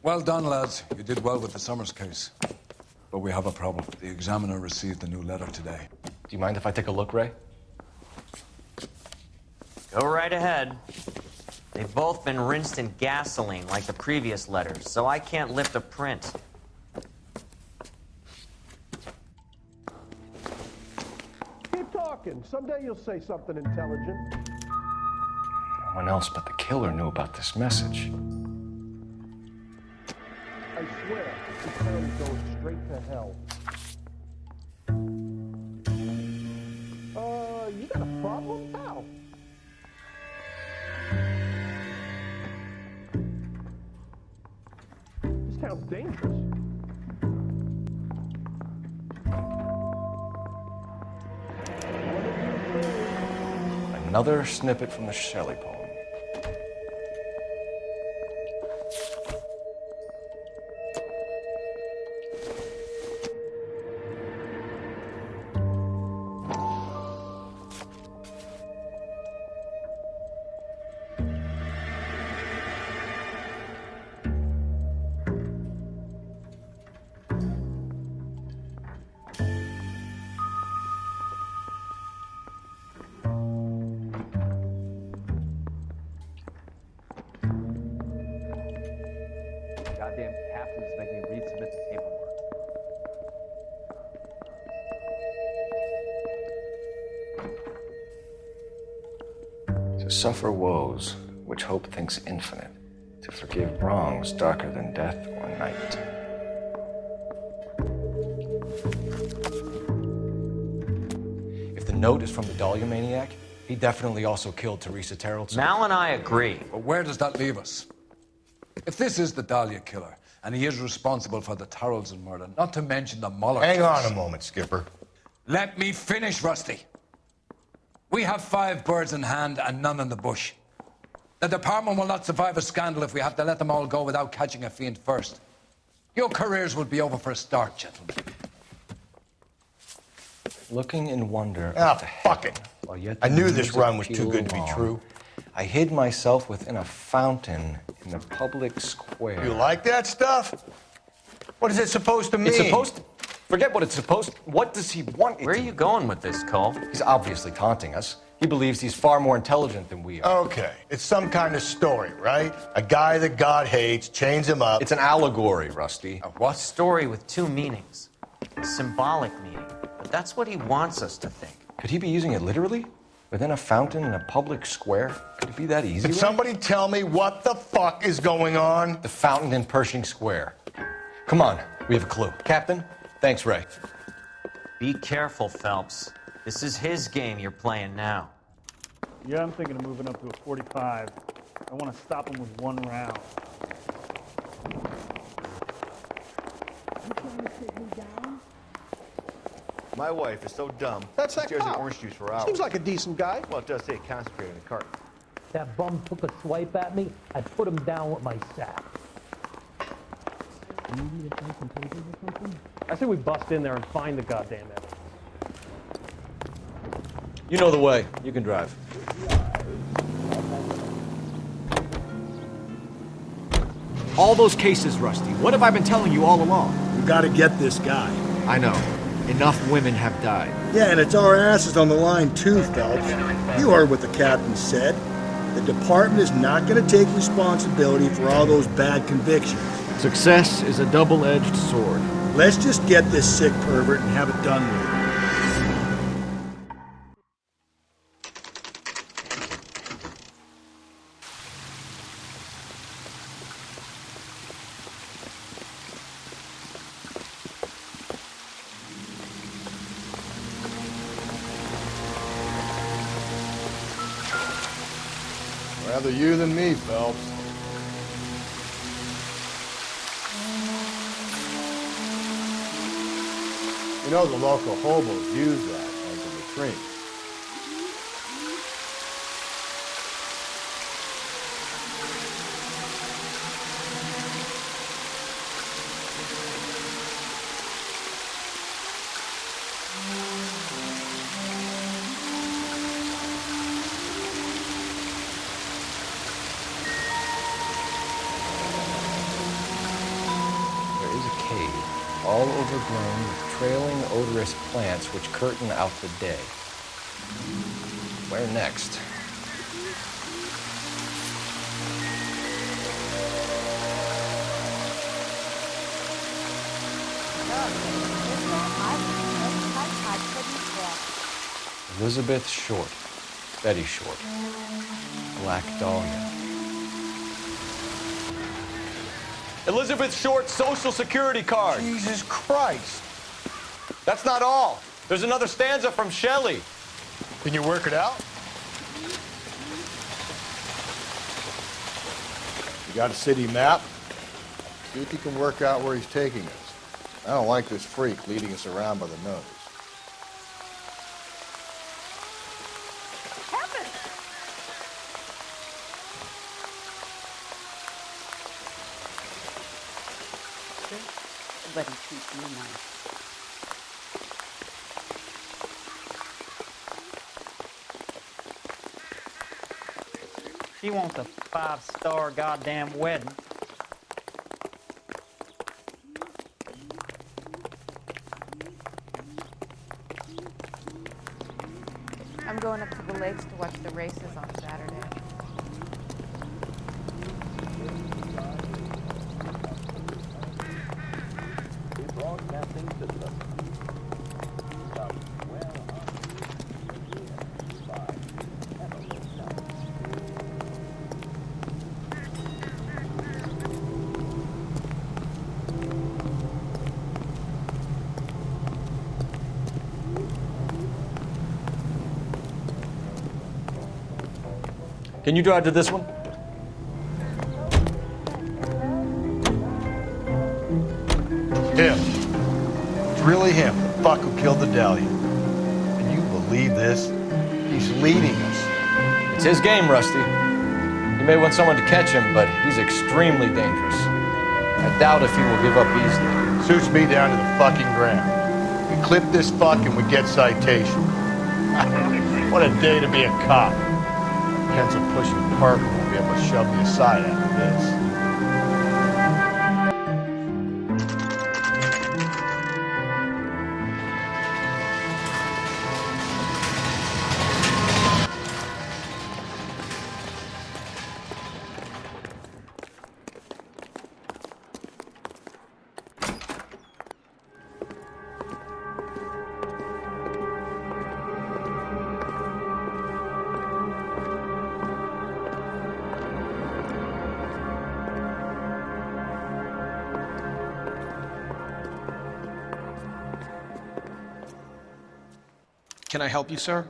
Well done, lads. You did well with the Summers case. But we have a problem. The examiner received a new letter today. Do you mind if I take a look, Ray? Go right ahead. They've both been rinsed in gasoline like the previous letters, so I can't lift a print. Keep talking. Someday you'll say something intelligent. No one else but the killer knew about this message. I swear, this plan goes straight to hell. You got a problem, pal? This town's dangerous. Another snippet from the Shelley poem. Goddamn captains make me resubmit the paperwork. To suffer woes which hope thinks infinite, to forgive wrongs darker than death or night. If the note is from the Dahlia maniac, he definitely also killed Teresa Terrellson. Mal and I agree. But where does that leave us? If this is the Dahlia killer, and he is responsible for the Tarrelson murder, not to mention the Muller Hang case- on a moment, Skipper. Let me finish, Rusty. We have 5 birds in hand and none in the bush. The department will not survive a scandal if we have to let them all go without catching a fiend first. Your careers will be over for a start, gentlemen. Looking in wonder. Fuck it. While yet I the knew this music run was too pealed good to be on, true. I hid myself within a fountain in the public square. You like that stuff? What is it supposed to mean? It's supposed to... Forget what it's supposed to... What does he want it Where are to you going with this, Cole? He's obviously taunting us. He believes he's far more intelligent than we are. Okay, it's some kind of story, right? A guy that God hates, chains him up. It's an allegory, Rusty. A what? Story with 2 meanings. A symbolic meaning. But that's what he wants us to think. Could he be using it literally? Within a fountain in a public square? Could it be that easy? Can somebody tell me what the fuck is going on? The fountain in Pershing Square. Come on, we have a clue. Captain, thanks, Ray. Be careful, Phelps. This is his game you're playing now. Yeah, I'm thinking of moving up to a 45. I want to stop him with 1 round. You trying to take me down? My wife is so dumb. That's she that stares at cop. orange juice for hours. Seems like a decent guy. Well, it does say concentrate in the cart. That bum took a swipe at me, I'd put him down with my sack. You need me to find some papers or something? I say we bust in there and find the goddamn evidence. You know the way. You can drive. All those cases, Rusty. What have I been telling you all along? We gotta get this guy. I know. Enough women have died. Yeah, and it's our asses on the line too, Phelps. You heard what the captain said. The department is not gonna take responsibility for all those bad convictions. Success is a double-edged sword. Let's just get this sick pervert and have it done with. Rather you than me, Phelps. You know the local hobos use that as a latrine. all overgrown with trailing, odorous plants which curtain out the day. Where next? Elizabeth Short, Betty Short, Black Dahlia. Elizabeth Short's Social Security card. Jesus Christ. That's not all. There's another stanza from Shelley. Can you work it out? You got a city map? See if you can work out where he's taking us. I don't like this freak leading us around by the nose. But he treats me nice. She wants a 5-star goddamn wedding. I'm going up to the lakes to watch the races on Saturday. Can you drive to this one? Him. It's really him, the fuck who killed the Dahlia. Can you believe this? He's leading us. It's his game, Rusty. You may want someone to catch him, but he's extremely dangerous. I doubt if he will give up easily. Suits me down to the fucking ground. We clip this fuck and we get citation. What a day to be a cop. Pencil pushing Parker won't be able to shove me aside after this. Can I help you, sir?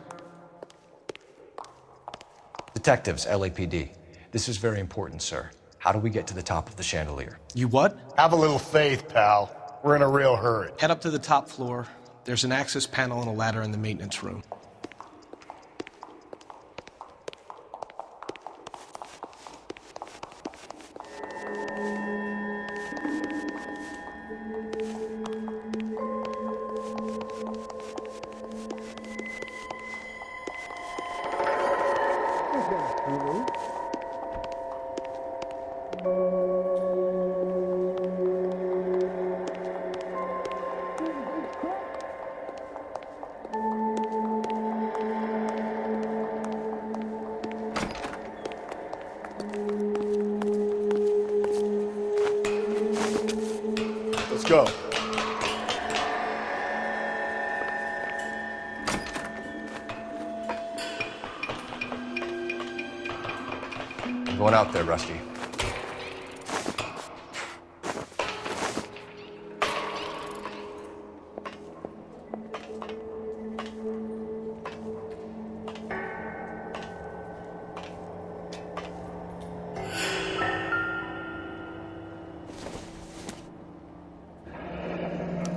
Detectives, LAPD. This is very important, sir. How do we get to the top of the chandelier? You what? Have a little faith, pal. We're in a real hurry. Head up to the top floor. There's an access panel and a ladder in the maintenance room. Let's go. I'm going out there, Rusty.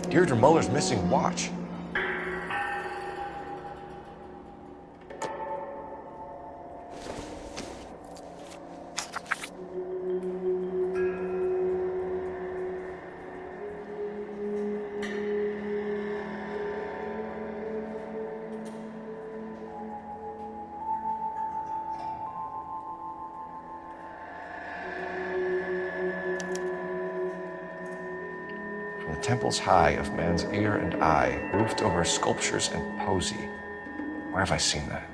Deirdre Muller's missing watch. temples high of man's ear and eye, roofed over sculptures and poesy. Where have I seen that?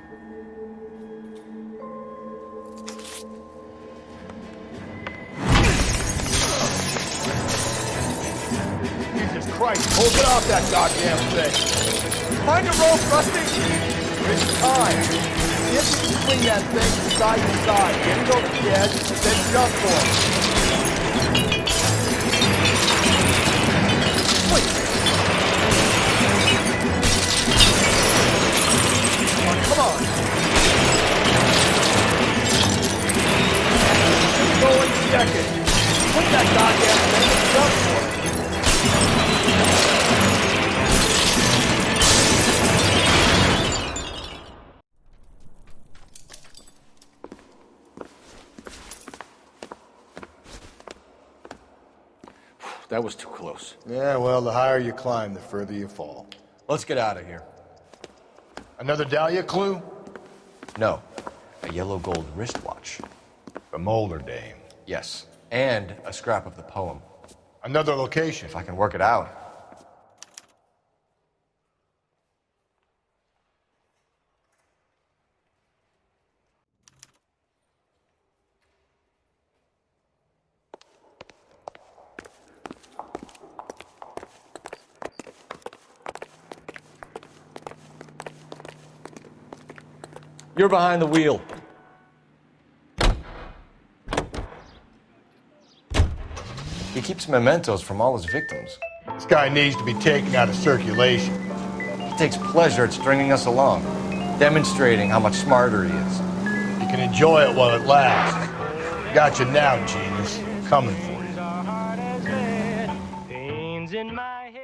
Jesus Christ, hold it off that goddamn thing. Find a rope, Rusty. It's time. See if you can swing that thing from side to side. Get it over the edge, and then jump for it. Wait. Come on. Go in a second. Swing that goddamn thing and jump for it. That was too close. Yeah, well, the higher you climb, the further you fall. Let's get out of here. Another Dahlia clue? No. A yellow gold wristwatch. From older Dame. Yes. And a scrap of the poem. Another location. If I can work it out. You're behind the wheel. He keeps mementos from all his victims. This guy needs to be taken out of circulation. He takes pleasure at stringing us along, demonstrating how much smarter he is. You can enjoy it while it lasts. Got you now, genius. Coming for you. Pains in my head.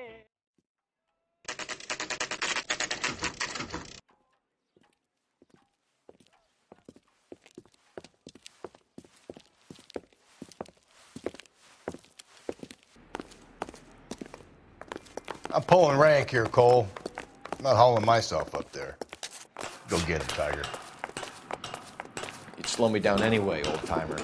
I'm pulling rank here, Cole. I'm not hauling myself up there. Go get him, Tiger. You'd slow me down anyway, old-timer.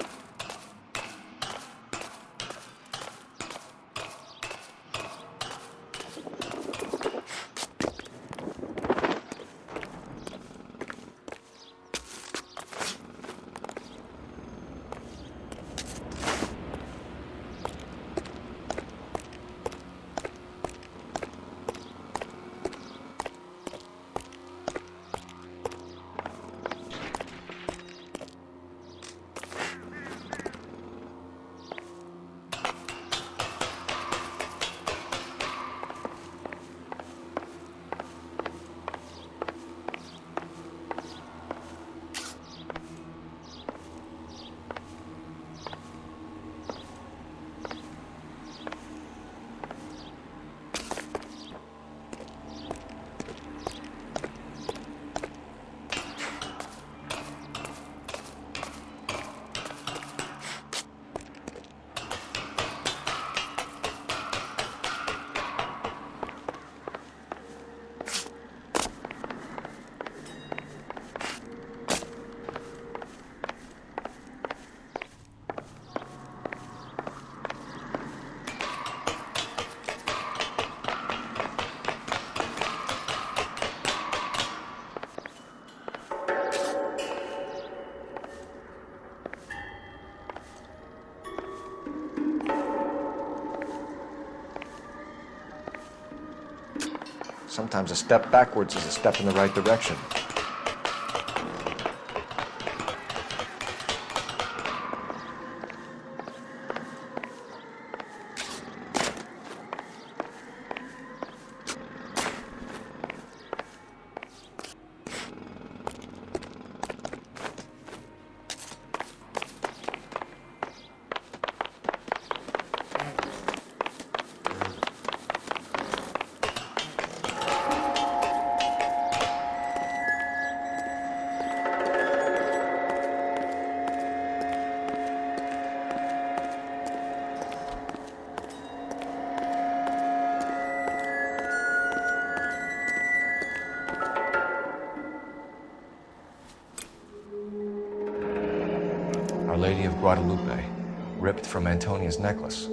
Sometimes a step backwards is a step in the right direction. Our Lady of Guadalupe, ripped from Antonia's necklace.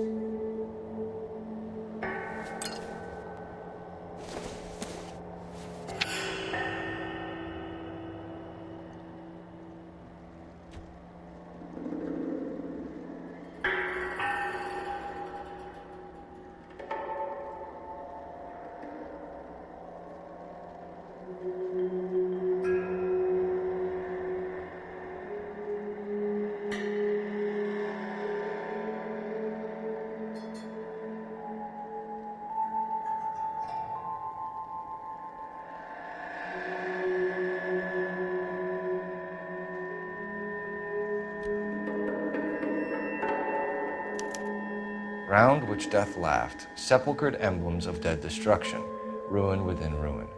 Round which death laughed, sepulchred emblems of dead destruction, ruin within ruin.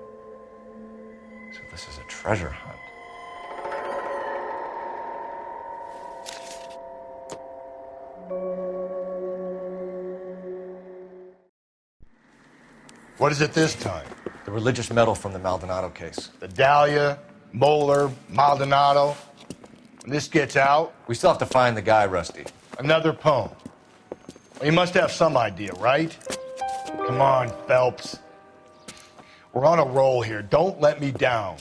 So this is a treasure hunt. What is it this time? The religious medal from the Maldonado case. The Dahlia, Moeller, Maldonado. When this gets out... We still have to find the guy, Rusty. Another poem. Well, you must have some idea, right? Come on, Phelps. We're on a roll here. Don't let me down.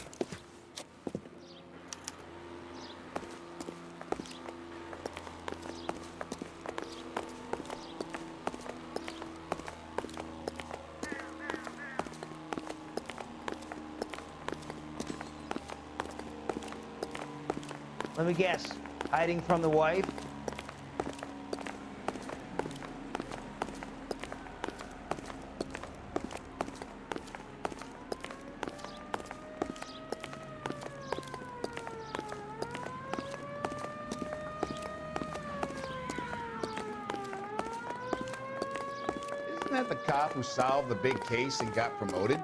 Let me guess. Hiding from the wife? Isn't that the cop who solved the big case and got promoted?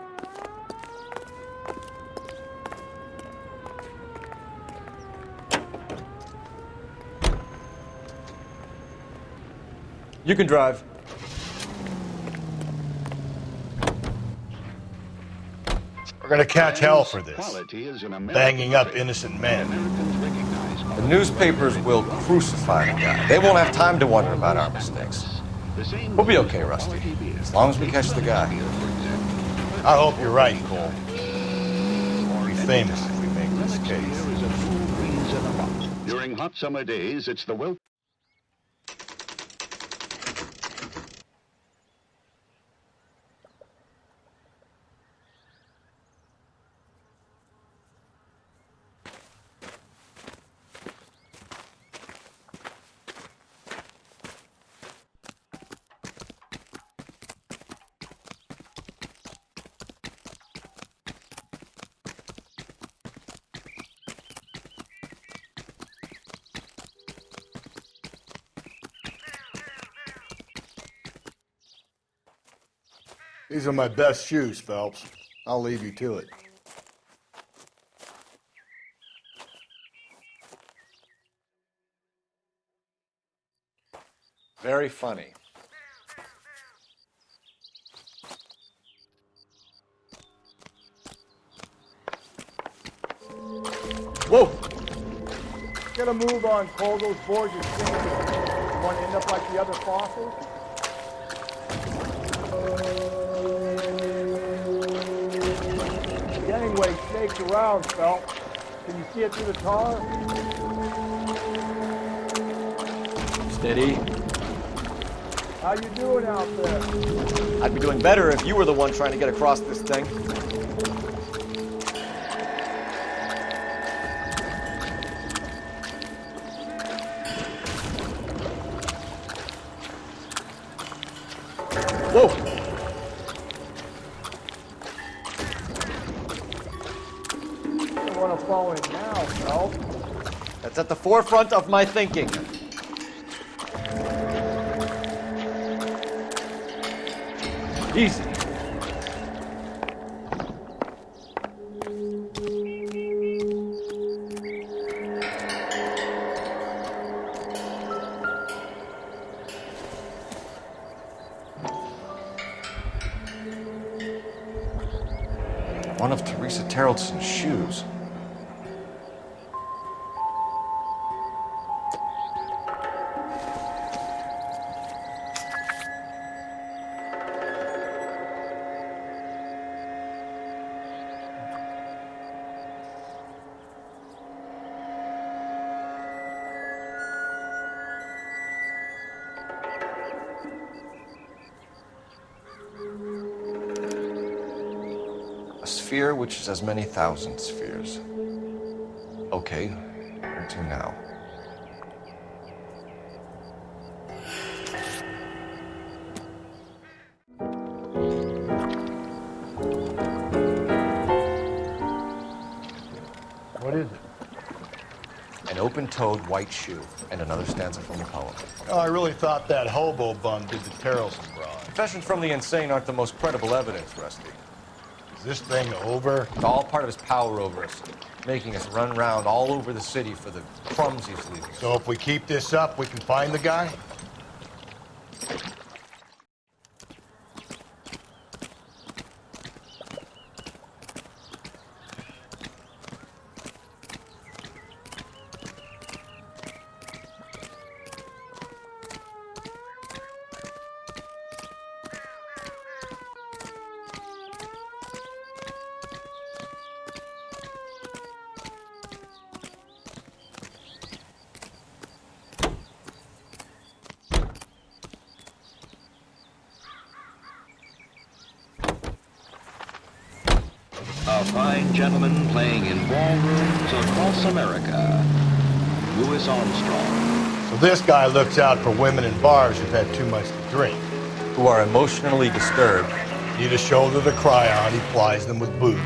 You can drive. We're gonna catch hell for this. Banging up innocent men. The newspapers will crucify the guy. They won't have time to wonder about our mistakes. We'll be okay, Rusty, as long as we catch the guy. I hope you're right, Cole. We'll be famous if we make this case. During hot summer days, it's the will. These are my best shoes, Phelps. I'll leave you to it. Very funny. Whoa! Get a move on, Cole. Those boards are stinking. You want to end up like the other fossils? Gangway snakes around, Phelps. Can you see it through the tar? Steady. How you doing out there? I'd be doing better if you were the one trying to get across this thing. Whoa! I want to fall in now, Phelps. That's at the forefront of my thinking. Easy. One of Teresa Terreldson's shoes. A sphere which is as many thousand spheres. Okay, where to now? What is it? An oak open-toed white shoe, and another stanza from the poem. Oh, I really thought that hobo bum did the Terrelson broad. Confessions from the insane aren't the most credible evidence, Rusty. Is this thing over? It's all part of his power over us, making us run around all over the city for the crumbs he's leaving us. So if we keep this up, we can find the guy? A fine gentleman playing in ballrooms across America. Louis Armstrong. So this guy looks out for women in bars who've had too much to drink. Who are emotionally disturbed. Need a shoulder to cry on, he plies them with booze.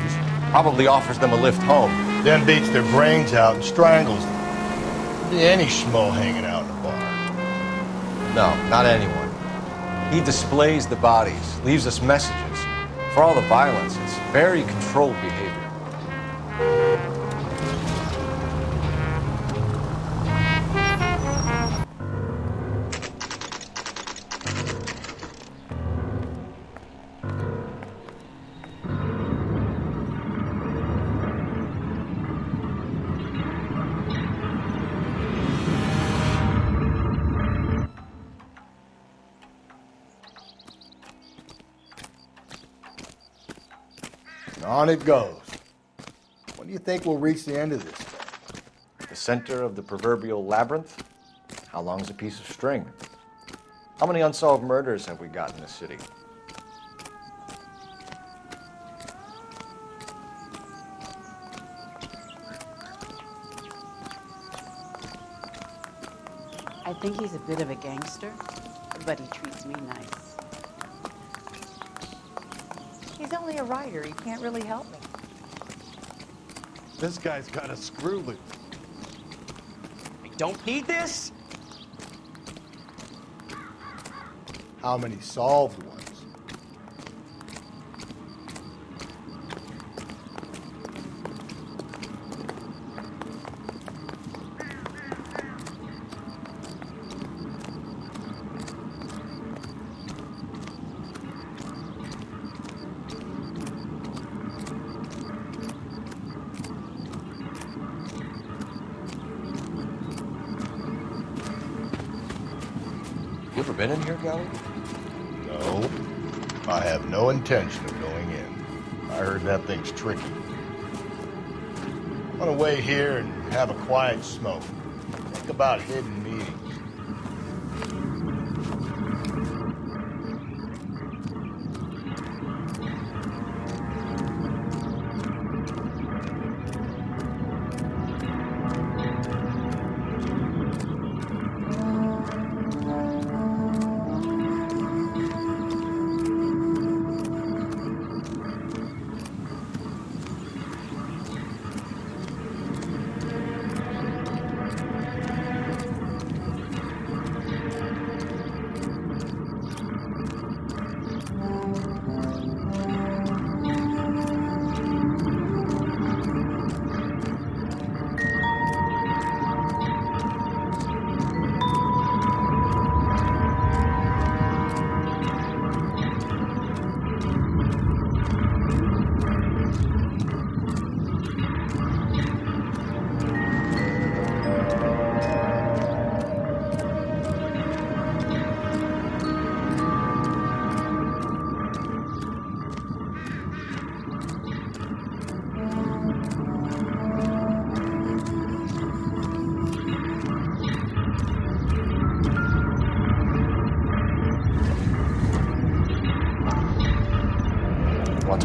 Probably offers them a lift home. Then beats their brains out and strangles them. Could be any schmo hanging out in a bar. No, not anyone. He displays the bodies, leaves us messages. For all the violence, it's very controlled behavior. On it goes. When do you think we'll reach the end of this thing? The center of the proverbial labyrinth? How long's a piece of string? How many unsolved murders have we got in the city? I think he's a bit of a gangster, but he treats me nice. He's only a writer. He can't really help me. This guy's got a screw loose. I don't need this? How many solved ones? You ever been in here, Gally? No. I have no intention of going in. I heard that thing's tricky. I'm gonna wait here and have a quiet smoke. Think about hidden meetings.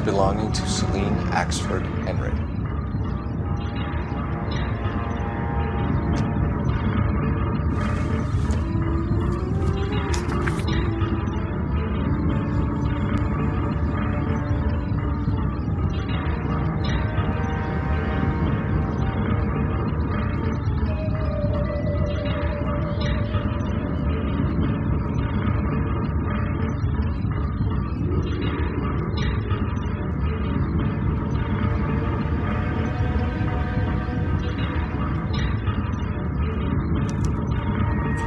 Belonging to Celine Axford Henry.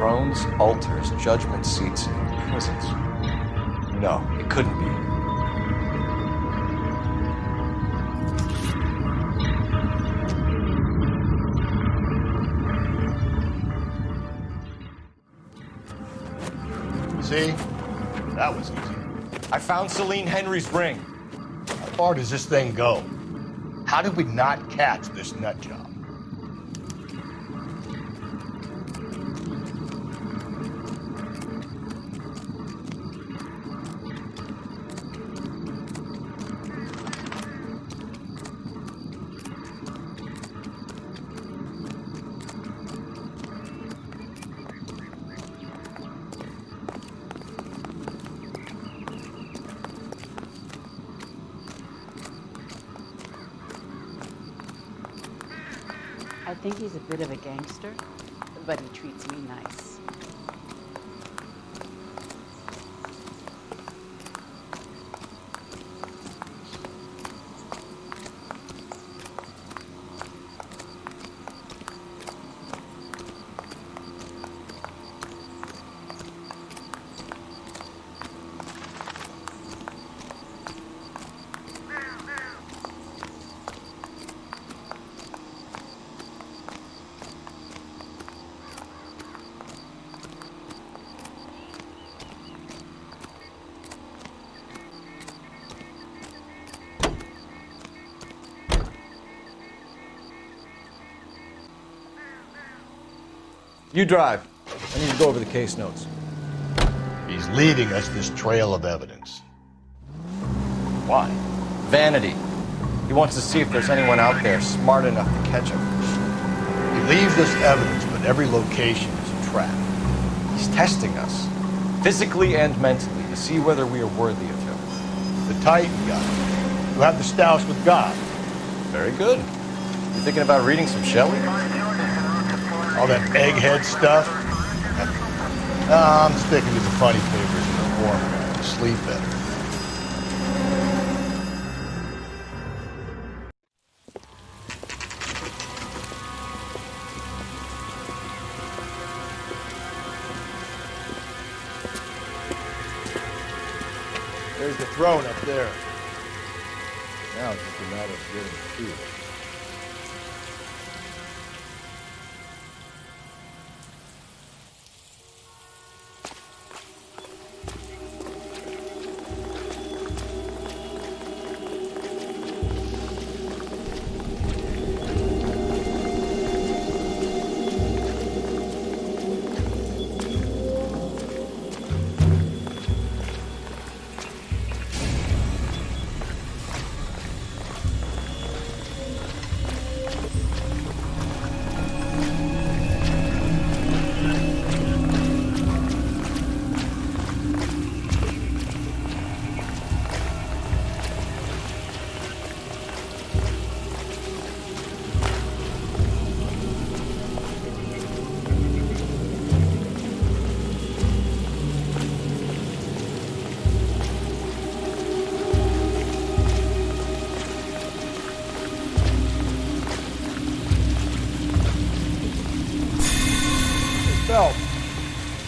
thrones, altars, judgment seats, and prisons. No, it couldn't be. See? That was easy. I found Celine Henry's ring. How far does this thing go? How did we not catch this nut job? I think he's a bit of a gangster, but he treats me nice. You drive. I need to go over the case notes. He's leading us this trail of evidence. Why? Vanity. He wants to see if there's anyone out there smart enough to catch him. He leaves us evidence, but every location is a trap. He's testing us, physically and mentally, to see whether we are worthy of him. The Titan guy, who had the stoush with God. Very good. You thinking about reading some Shelley? All that egghead stuff? I'm sticking to the funny papers and the form. Sleep better. There's the throne up there. Now it's just a matter of getting to it.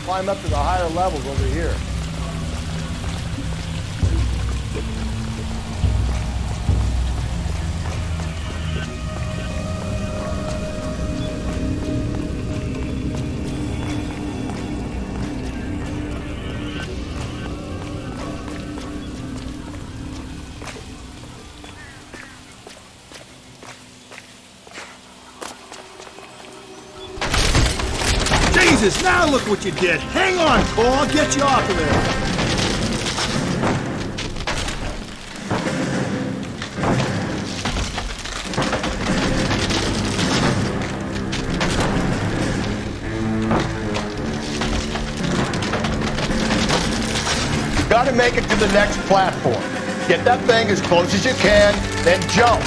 Climb up to the higher levels over here. Jesus, now look what you did. Hang on, Cole, I'll get you off of there. You gotta make it to the next platform. Get that thing as close as you can, then jump.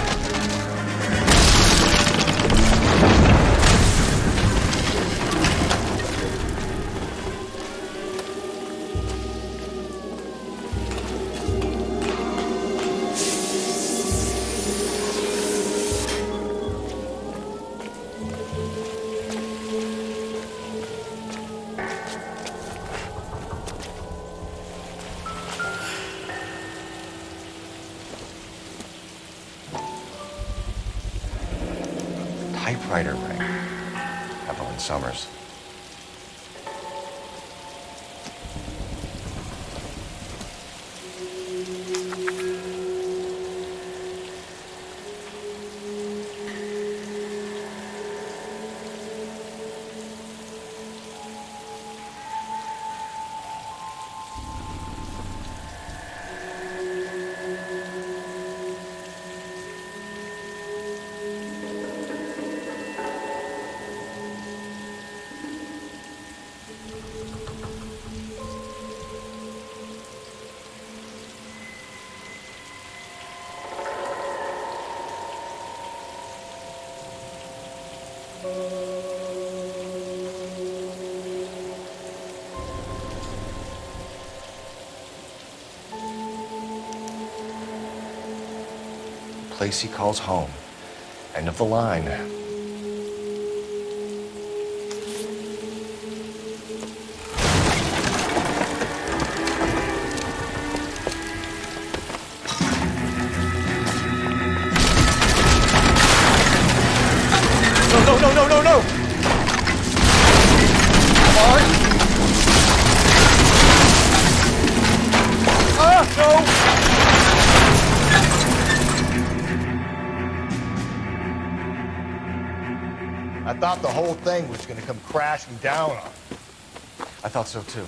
typewriter ring. Evelyn Summers. Place he calls home. End of the line. No! Come on! No! I thought the whole thing was going to come crashing down on him. I thought so too.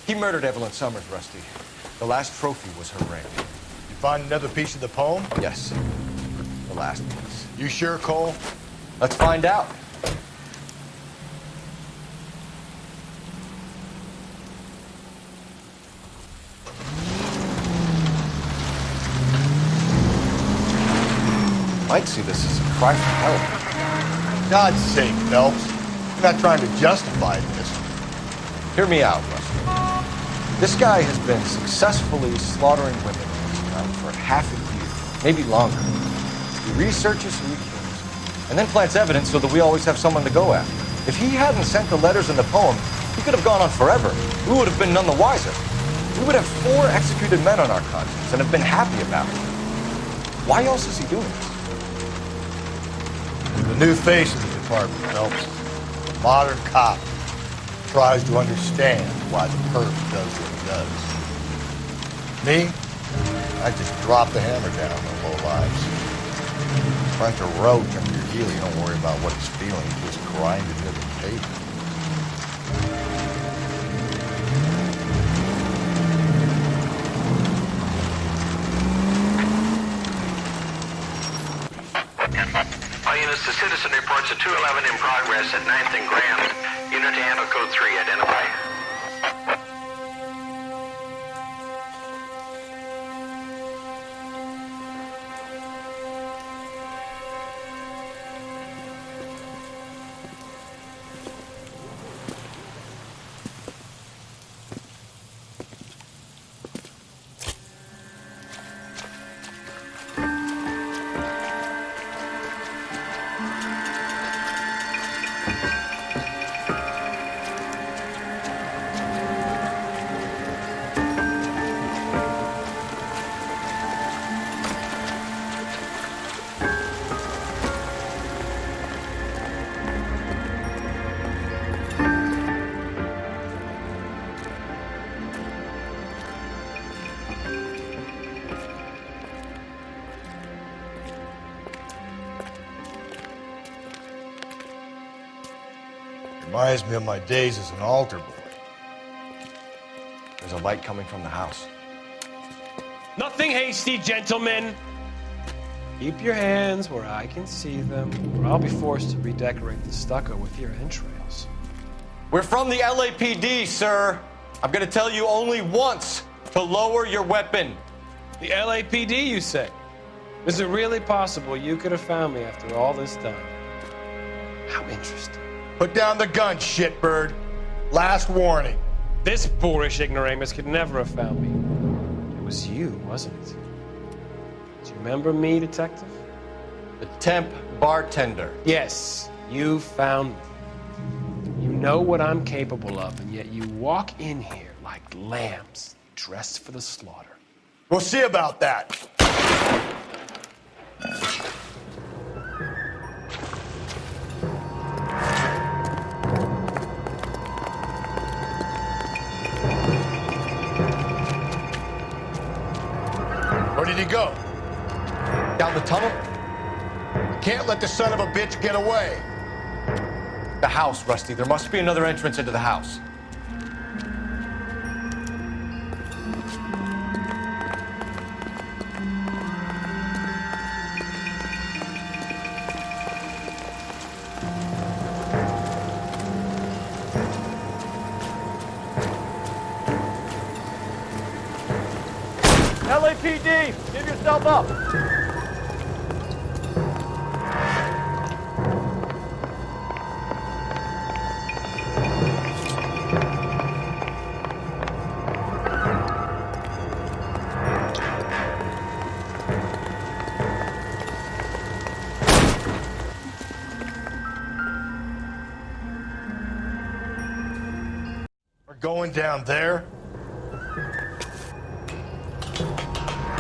He murdered Evelyn Summers, Rusty. The last trophy was her ring. You find another piece of the poem? Yes. The last piece. You sure, Cole? Let's find out. Might see this as a cry for help. God's sake, Phelps. You're not trying to justify this. Hear me out, Rusty. This guy has been successfully slaughtering women in this town for half a year, maybe longer. He researches who he kills, and then plants evidence so that we always have someone to go after. If he hadn't sent the letters in the poem, he could have gone on forever. We would have been none the wiser. We would have 4 executed men on our conscience and have been happy about it. Why else is he doing this? The new face of the department, Phelps. A modern cop tries to understand why the perp does what he does. Me? I just drop the hammer down on the low lives. Punch a roach under your heel, you don't worry about what he's feeling, you just grind it into the pavement. The citizen reports a 211 in progress at 9th and Grand. Unit to handle code 3. Identify. Reminds me of my days as an altar boy. There's a light coming from the house. Nothing hasty, gentlemen. Keep your hands where I can see them, or I'll be forced to redecorate the stucco with your entrails. We're from the LAPD, sir. I'm gonna tell you only once to lower your weapon. The LAPD, you say? Is it really possible you could have found me after all this time? How interesting. Put down the gun, shitbird. Last warning. This boorish ignoramus could never have found me. It was you, wasn't it? Do you remember me, detective? The temp bartender. Yes, you found me. You know what I'm capable of, and yet you walk in here like lambs dressed for the slaughter. We'll see about that. Where did he go? Down the tunnel? Can't let the son of a bitch get away. The house, Rusty. There must be another entrance into the house. LAPD, give yourself up. We're going down there.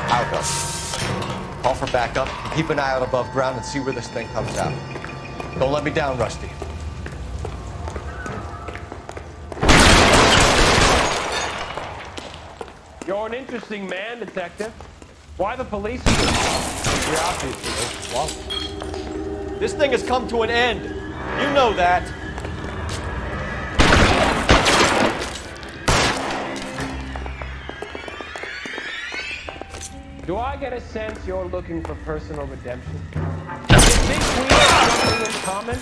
I'll go. Call for backup, and keep an eye out above ground and see where this thing comes out. Don't let me down, Rusty. You're an interesting man, Detective. Why the police? You're obviously overwhelmed. This thing has come to an end. You know that. Do I get a sense you're looking for personal redemption? Do you think we have something in common?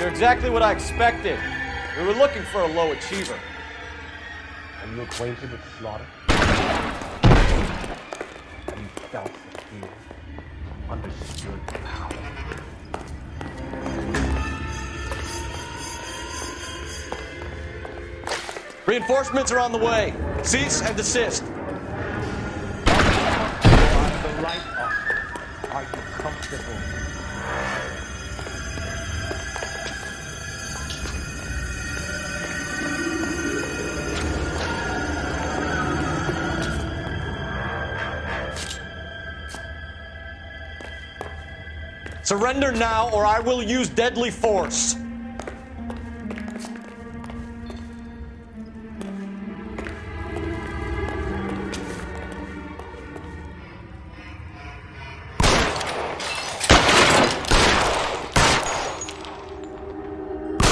Exactly what I expected. We were looking for a low achiever. Are you acquainted with slaughter? Have you felt the fear? Understood the power? Reinforcements are on the way. Cease and desist. The right officer. Are you comfortable? Surrender now, or I will use deadly force.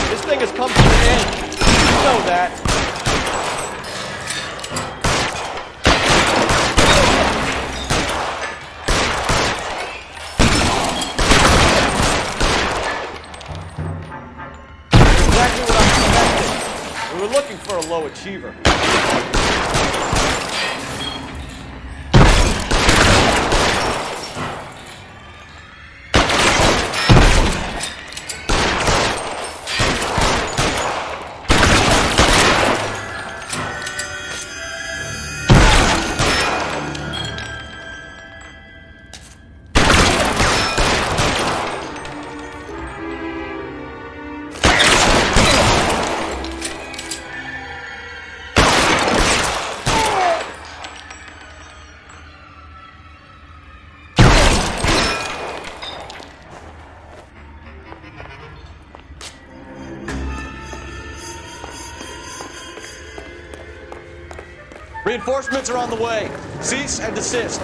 This thing has come to an end. You know that. We're looking for a low achiever. Reinforcements are on the way. Cease and desist.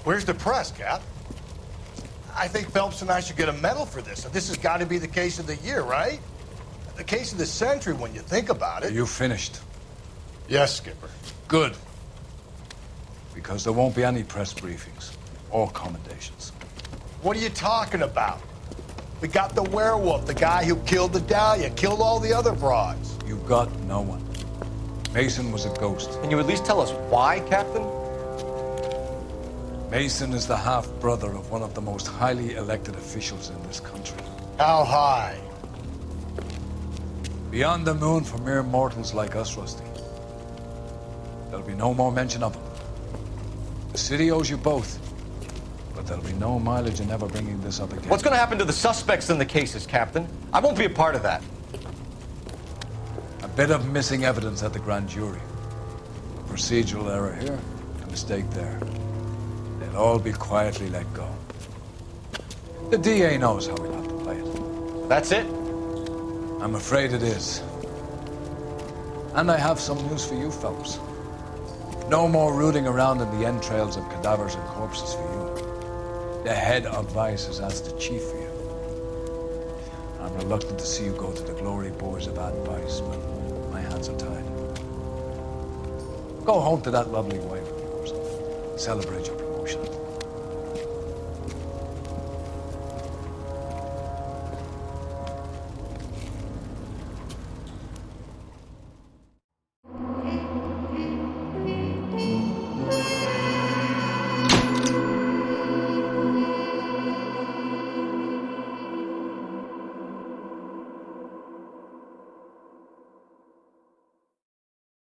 Where's the press, Cap? I think Phelps and I should get a medal for this. This has got to be the case of the year, right? The case of the century when you think about it. You finished? Yes, Skipper. Good. Because there won't be any press briefings or commendations. What are you talking about? We got the werewolf, the guy who killed the Dahlia, killed all the other broads. You got no one. Mason was a ghost. Can you at least tell us why, Captain? Mason is the half-brother of one of the most highly elected officials in this country. How high? Beyond the moon for mere mortals like us, Rusty. There'll be no more mention of him. The city owes you both, but there'll be no mileage in ever bringing this up again. What's going to happen to the suspects in the cases, Captain? I won't be a part of that. A bit of missing evidence at the grand jury. A procedural error here, a mistake there. They'll all be quietly let go. The DA knows how we'll have to play it. That's it? I'm afraid it is. And I have some news for you fellows. No more rooting around in the entrails of cadavers and corpses for you. The head of vice has asked the chief for you. I'm reluctant to see you go to the glory boards of advice, but my hands are tied. Go home to that lovely wife of yours. Celebrate your promotion.